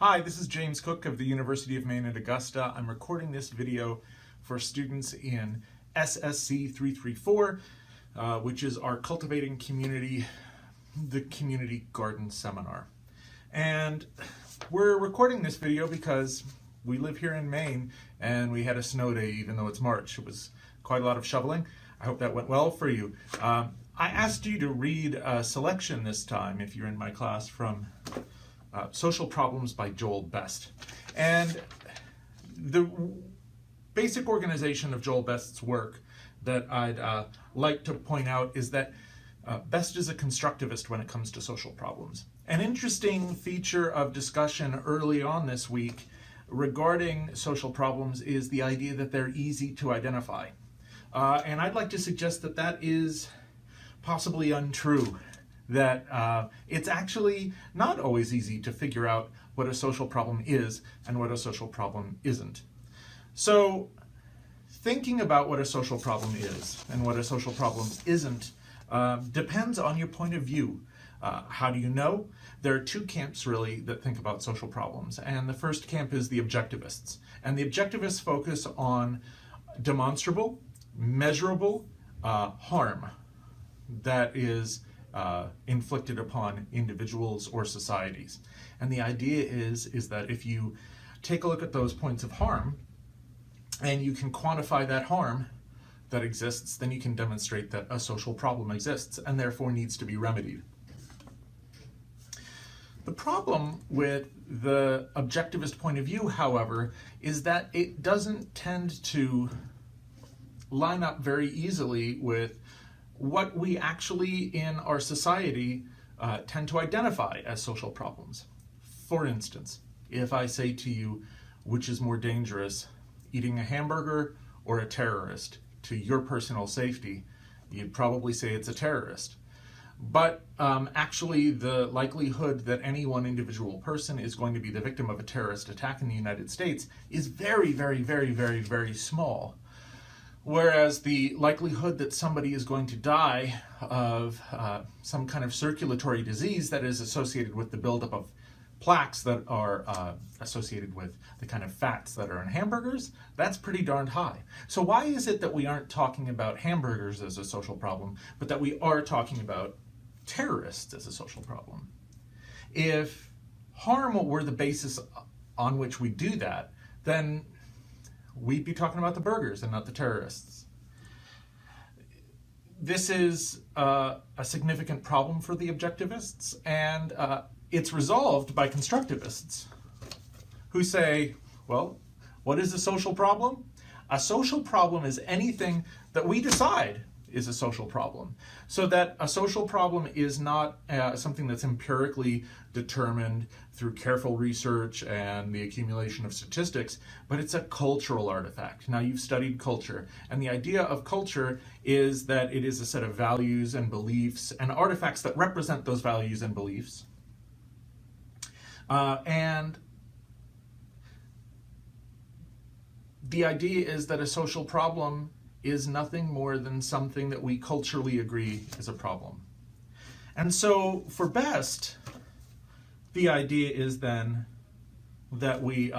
Hi, this is James Cook of the University of Maine at Augusta. I'm recording this video for students in SSC 334, which is our Cultivating Community, the Community Garden Seminar. And we're recording this video because we live here in Maine and we had a snow day even though it's March. It was quite a lot of shoveling. I hope that went well for you. I asked you to read a selection this time, if you're in my class, from Social Problems by Joel Best. And the basic organization of Joel Best's work that I'd like to point out is that Best is a constructivist when it comes to social problems. An interesting feature of discussion early on this week regarding social problems is the idea that they're easy to identify. And I'd like to suggest that that is possibly untrue. That it's actually not always easy to figure out what a social problem is and what a social problem isn't. So thinking about what a social problem is and what a social problem isn't depends on your point of view. How do you know? There are two camps really that think about social problems, and the first camp is the objectivists. And the objectivists focus on demonstrable, measurable harm that is inflicted upon individuals or societies. And the idea is that if you take a look at those points of harm and you can quantify that harm that exists, then you can demonstrate that a social problem exists and therefore needs to be remedied. The problem with the objectivist point of view, however, is that it doesn't tend to line up very easily with what we actually in our society tend to identify as social problems. For instance, if I say to you, which is more dangerous, eating a hamburger or a terrorist, to your personal safety, you'd probably say it's a terrorist. But actually the likelihood that any one individual person is going to be the victim of a terrorist attack in the United States is very, very, very, very, very small. Whereas the likelihood that somebody is going to die of some kind of circulatory disease that is associated with the buildup of plaques that are associated with the kind of fats that are in hamburgers, that's pretty darned high. So why is it that we aren't talking about hamburgers as a social problem, but that we are talking about terrorists as a social problem? If harm were the basis on which we do that, then we'd be talking about the burgers and not the terrorists. This is a significant problem for the objectivists, and it's resolved by constructivists who say, well, what is a social problem? A social problem is anything that we decide is a social problem. So that a social problem is not something that's empirically determined through careful research and the accumulation of statistics, but it's a cultural artifact. Now, you've studied culture, and the idea of culture is that it is a set of values and beliefs and artifacts that represent those values and beliefs. And the idea is that a social problem is nothing more than something that we culturally agree is a problem. And so for Best, the idea is then that we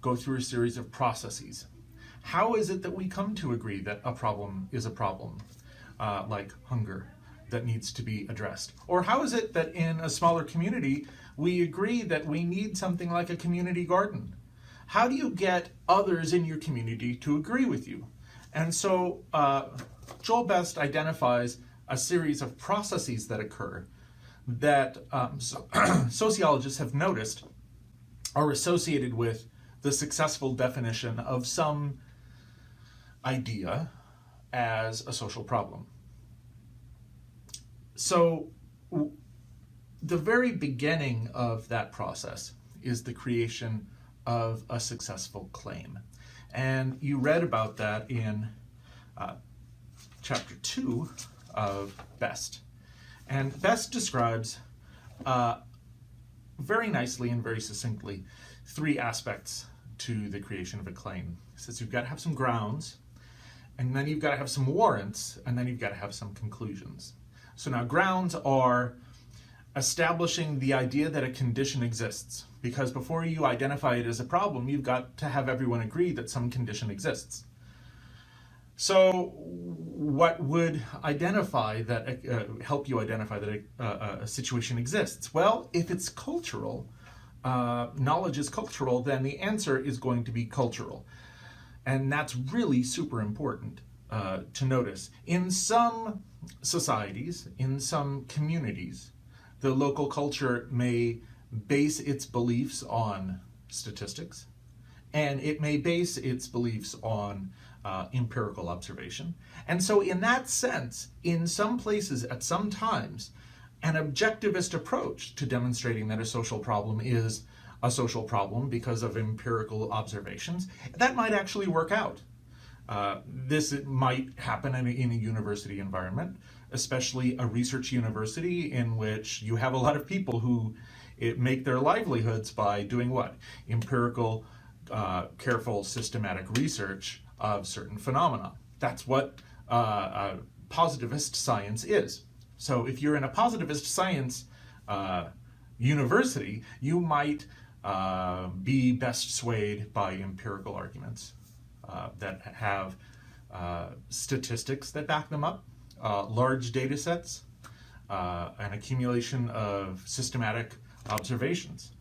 go through a series of processes. How is it that we come to agree that a problem is a problem, like hunger, that needs to be addressed? Or how is it that in a smaller community, we agree that we need something like a community garden? How do you get others in your community to agree with you? And so Joel Best identifies a series of processes that occur that sociologists have noticed are associated with the successful definition of some idea as a social problem. So the very beginning of that process is the creation of a successful claim. And you read about that in chapter 2 of Best. And Best describes very nicely and very succinctly three aspects to the creation of a claim. He says you've got to have some grounds, and then you've got to have some warrants, and then you've got to have some conclusions. So now grounds are establishing the idea that a condition exists. Because before you identify it as a problem, you've got to have everyone agree that some condition exists. So what would identify that, help you identify that a situation exists? Well, if it's cultural, knowledge is cultural, then the answer is going to be cultural. And that's really super important to notice. In some societies, in some communities, the local culture may base its beliefs on statistics, and it may base its beliefs on empirical observation. And so in that sense, in some places at some times, an objectivist approach to demonstrating that a social problem is a social problem because of empirical observations, that might actually work out. This might happen in a university environment, especially a research university in which you have a lot of people who make their livelihoods by doing what? Empirical, careful, systematic research of certain phenomena. That's what positivist science is. So if you're in a positivist science university, you might be best swayed by empirical arguments that have statistics that back them up, large data sets, an accumulation of systematic observations.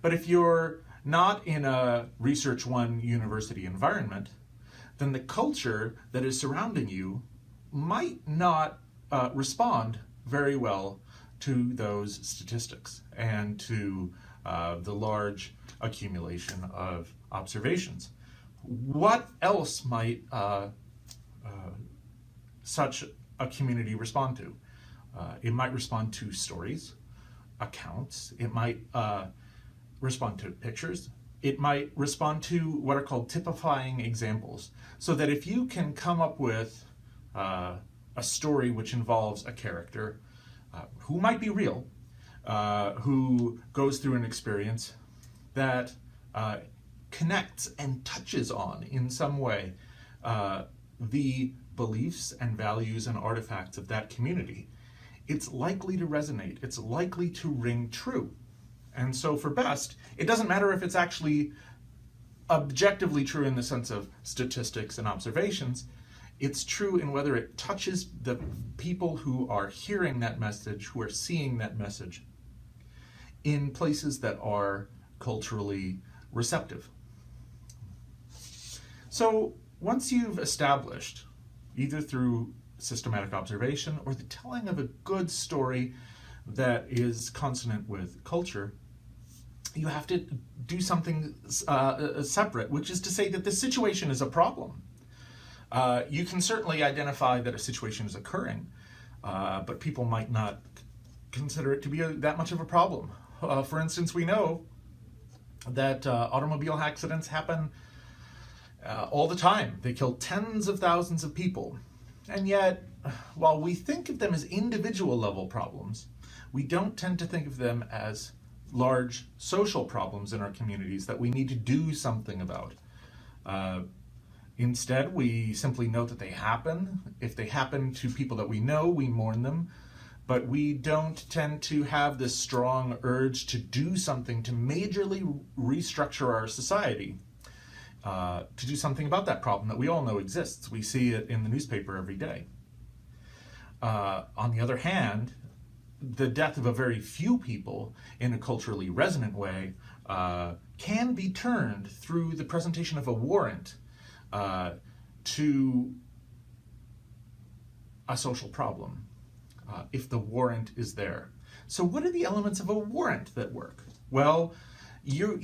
But if you're not in a Research One university environment, then the culture that is surrounding you might not respond very well to those statistics and to the large accumulation of observations. What else might such a community respond to? It might respond to stories, accounts. It might respond to pictures. It might respond to what are called typifying examples. So that if you can come up with a story which involves a character who might be real, who goes through an experience that connects and touches on in some way the beliefs and values and artifacts of that community, it's likely to resonate. It's likely to ring true. And so for best, it doesn't matter if it's actually objectively true in the sense of statistics and observations. It's true in whether it touches the people who are hearing that message, who are seeing that message in places that are culturally receptive. So once you've established, either through systematic observation or the telling of a good story that is consonant with culture, you have to do something separate, which is to say that the situation is a problem. You can certainly identify that a situation is occurring, but people might not consider it to be that much of a problem. For instance, we know that automobile accidents happen all the time. They kill tens of thousands of people. And yet, while we think of them as individual level problems, we don't tend to think of them as large social problems in our communities that we need to do something about. Instead, we simply note that they happen. If they happen to people that we know, we mourn them. But we don't tend to have this strong urge to do something to majorly restructure our society, to do something about that problem that we all know exists. We see it in the newspaper every day. On the other hand, the death of a very few people in a culturally resonant way can be turned through the presentation of a warrant to a social problem, if the warrant is there. So what are the elements of a warrant that work? Well, you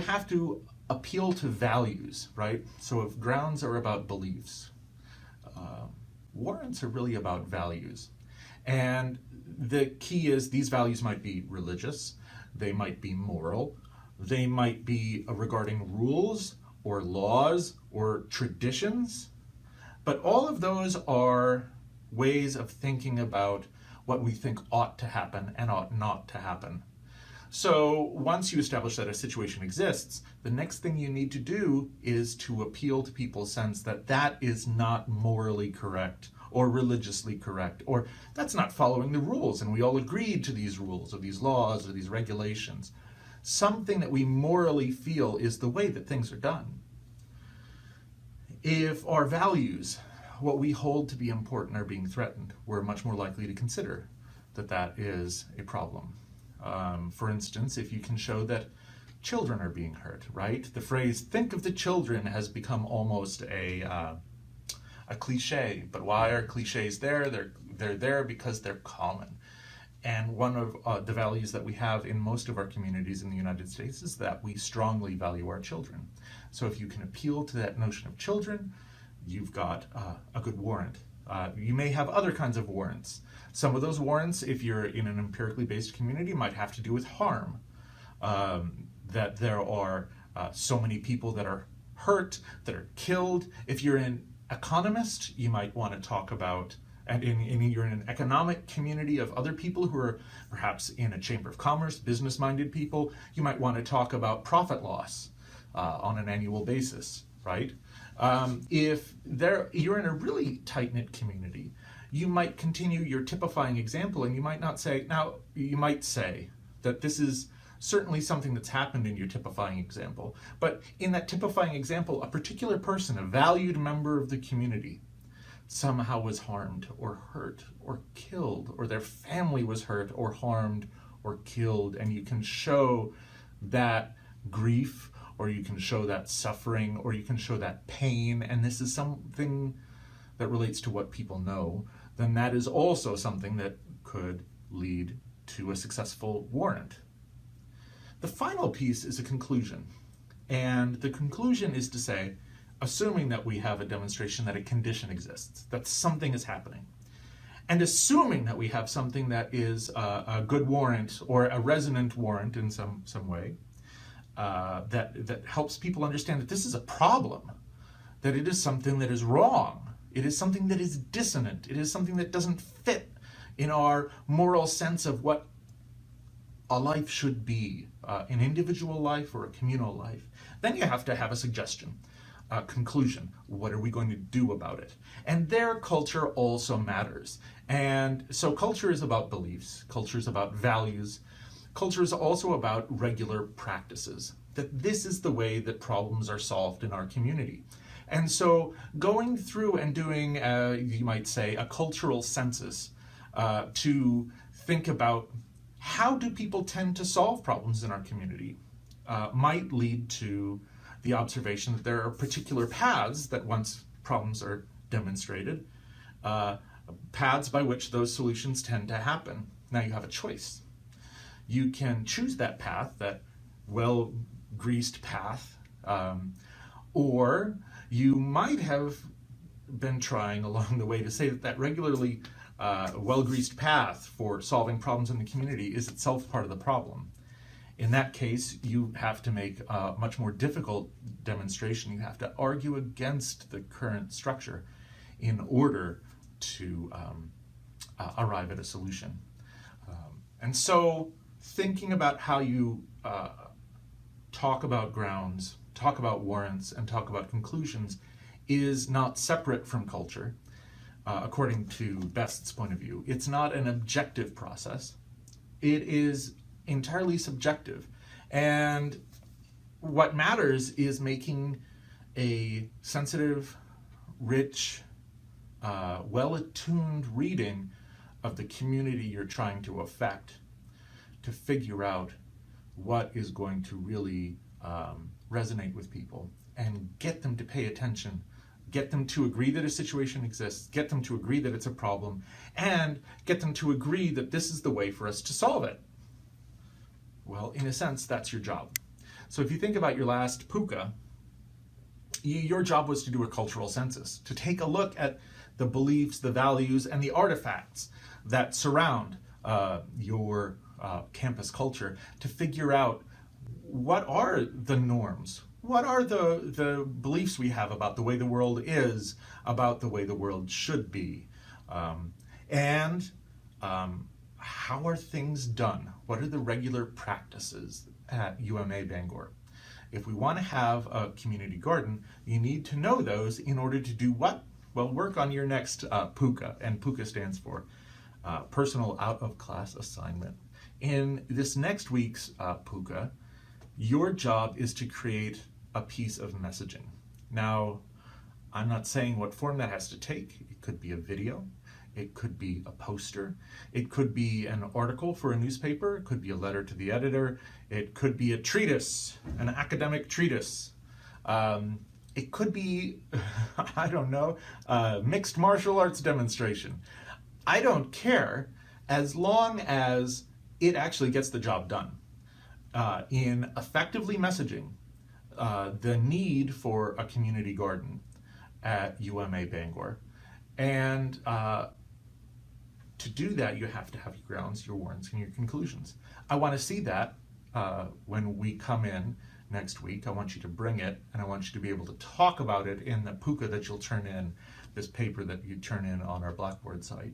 have to appeal to values, right? So if grounds are about beliefs, warrants are really about values. And the key is these values might be religious, they might be moral, they might be regarding rules or laws or traditions, but all of those are ways of thinking about what we think ought to happen and ought not to happen. So once you establish that a situation exists, the next thing you need to do is to appeal to people's sense that that is not morally correct or religiously correct, or that's not following the rules, and we all agreed to these rules, or these laws, or these regulations. Something that we morally feel is the way that things are done. If our values, what we hold to be important, are being threatened, we're much more likely to consider that that is a problem. For instance, if you can show that children are being hurt, right? The phrase, think of the children, has become almost a cliche. But why are cliches there? They're there because they're common. And one of the values that we have in most of our communities in the United States is that we strongly value our children. So if you can appeal to that notion of children, you've got a good warrant. You may have other kinds of warrants. Some of those warrants, if you're in an empirically based community, might have to do with harm. That there are so many people that are hurt, that are killed. If you're an economist, you might want to talk about, and you're in an economic community of other people who are perhaps in a chamber of commerce, business-minded people, you might want to talk about profit loss on an annual basis, right? If you're in a really tight-knit community, you might continue your typifying example, and you might not say, now you might say that this is certainly something that's happened in your typifying example, but in that typifying example, a particular person, a valued member of the community, somehow was harmed or hurt or killed, or their family was hurt or harmed or killed, and you can show that grief, or you can show that suffering, or you can show that pain, and this is something that relates to what people know, then that is also something that could lead to a successful warrant. The final piece is a conclusion, and the conclusion is to say, assuming that we have a demonstration that a condition exists, that something is happening, and assuming that we have something that is a good warrant or a resonant warrant in some way, that helps people understand that this is a problem, that it is something that is wrong, it is something that is dissonant, it is something that doesn't fit in our moral sense of what a life should be, an individual life or a communal life. Then you have to have a suggestion, a conclusion. What are we going to do about it? And there, culture also matters. And so culture is about beliefs, culture is about values, culture is also about regular practices, that this is the way that problems are solved in our community. And so going through and doing, you might say, a cultural census to think about how do people tend to solve problems in our community might lead to the observation that there are particular paths that once problems are demonstrated, paths by which those solutions tend to happen. Now you have a choice. You can choose that path, that well-greased path, or you might have been trying along the way to say that that regularly well-greased path for solving problems in the community is itself part of the problem. In that case, you have to make a much more difficult demonstration. You have to argue against the current structure in order to arrive at a solution. And so thinking about how you talk about grounds, talk about warrants, and talk about conclusions is not separate from culture. According to Best's point of view, it's not an objective process. It is entirely subjective. And what matters is making a sensitive, rich, well-attuned reading of the community you're trying to affect to figure out what is going to really resonate with people and get them to pay attention, get them to agree that a situation exists, get them to agree that it's a problem, and get them to agree that this is the way for us to solve it. Well, in a sense, that's your job. So if you think about your last puka, your job was to do a cultural census, to take a look at the beliefs, the values, and the artifacts that surround your campus culture, to figure out what are the norms, what are the beliefs we have about the way the world is, about the way the world should be, and how are things done? What are the regular practices at UMA Bangor? If we want to have a community garden, you need to know those in order to do what? Well, work on your next PUCA, and PUCA stands for Personal Out of Class Assignment. In this next week's PUCA, your job is to create a piece of messaging. Now, I'm not saying what form that has to take. It could be a video, it could be a poster, it could be an article for a newspaper, it could be a letter to the editor, it could be a treatise, an academic treatise. It could be, I don't know, a mixed martial arts demonstration. I don't care, as long as it actually gets the job done. In effectively messaging the need for a community garden at UMA Bangor. And to do that, you have to have your grounds, your warrants, and your conclusions. I want to see that when we come in next week. I want you to bring it, and I want you to be able to talk about it in the PUCA that you'll turn in, this paper that you turn in on our Blackboard site.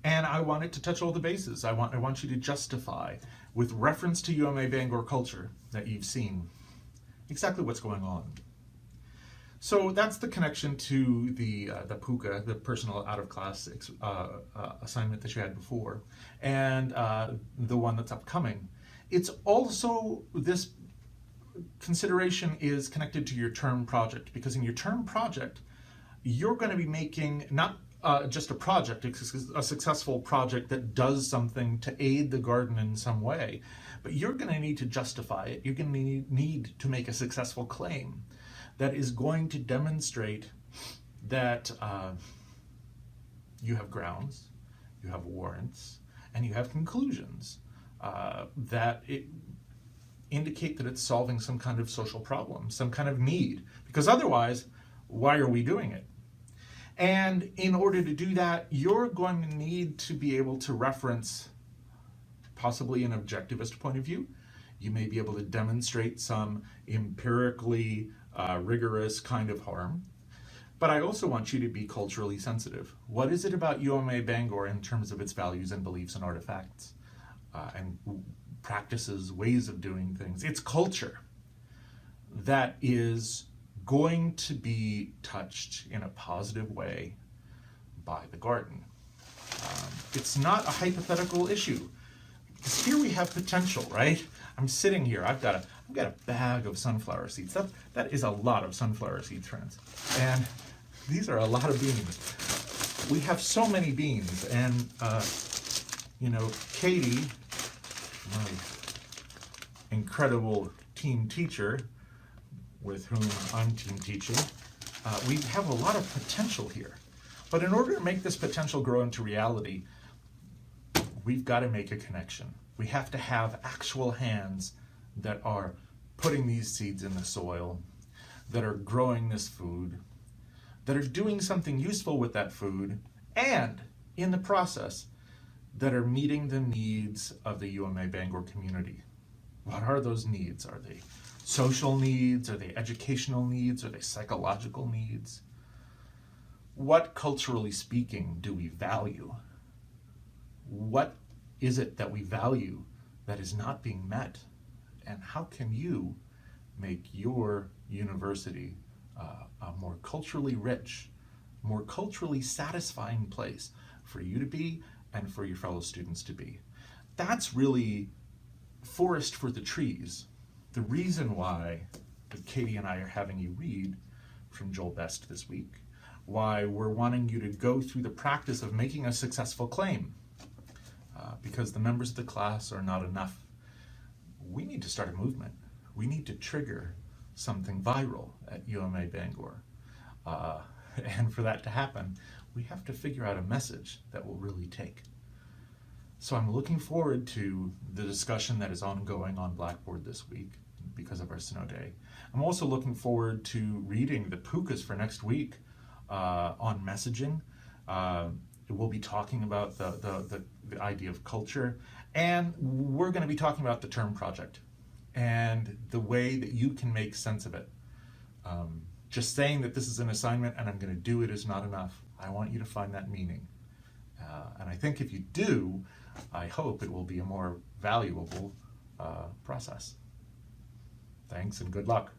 And I want it to touch all the bases. I want you to justify, with reference to UMA Bangor culture, that you've seen exactly what's going on. So that's the connection to the PUCA, the personal out of class assignment that you had before, and the one that's upcoming. It's also, this consideration is connected to your term project, because in your term project, you're going to be making not just a project, a successful project that does something to aid the garden in some way, but you're going to need to justify it. You're going to need to make a successful claim that is going to demonstrate that you have grounds, you have warrants, and you have conclusions that indicate that it's solving some kind of social problem, some kind of need, because otherwise, why are we doing it? And in order to do that, you're going to need to be able to reference possibly an objectivist point of view. You may be able to demonstrate some empirically rigorous kind of harm. But I also want you to be culturally sensitive. What is it about UMA Bangor in terms of its values and beliefs and artifacts and practices, ways of doing things, its culture, that is going to be touched in a positive way by the garden? It's not a hypothetical issue, because here we have potential, right? I'm sitting here, I've got a bag of sunflower seeds. That is a lot of sunflower seeds, friends. And these are a lot of beans. We have so many beans, and you know, Katie, my incredible team teacher, with whom I'm team teaching, we have a lot of potential here. But in order to make this potential grow into reality, we've got to make a connection. We have to have actual hands that are putting these seeds in the soil, that are growing this food, that are doing something useful with that food, and in the process, that are meeting the needs of the UMA Bangor community. What are those needs? Are they social needs? Are they educational needs? Are they psychological needs? What, culturally speaking, do we value? What is it that we value that is not being met? And how can you make your university a more culturally rich, more culturally satisfying place for you to be and for your fellow students to be? That's really forest for the trees. The reason why Katie and I are having you read from Joel Best this week, why we're wanting you to go through the practice of making a successful claim, because the members of the class are not enough. We need to start a movement. We need to trigger something viral at UMA Bangor. And for that to happen, we have to figure out a message that will really take. So I'm looking forward to the discussion that is ongoing on Blackboard this week because of our Snow Day. I'm also looking forward to reading the PUCAs for next week on messaging. We'll be talking about the idea of culture, and we're going to be talking about the term project and the way that you can make sense of it. Just saying that this is an assignment and I'm going to do it is not enough. I want you to find that meaning. And I think if you do, I hope it will be a more valuable process. Thanks and good luck.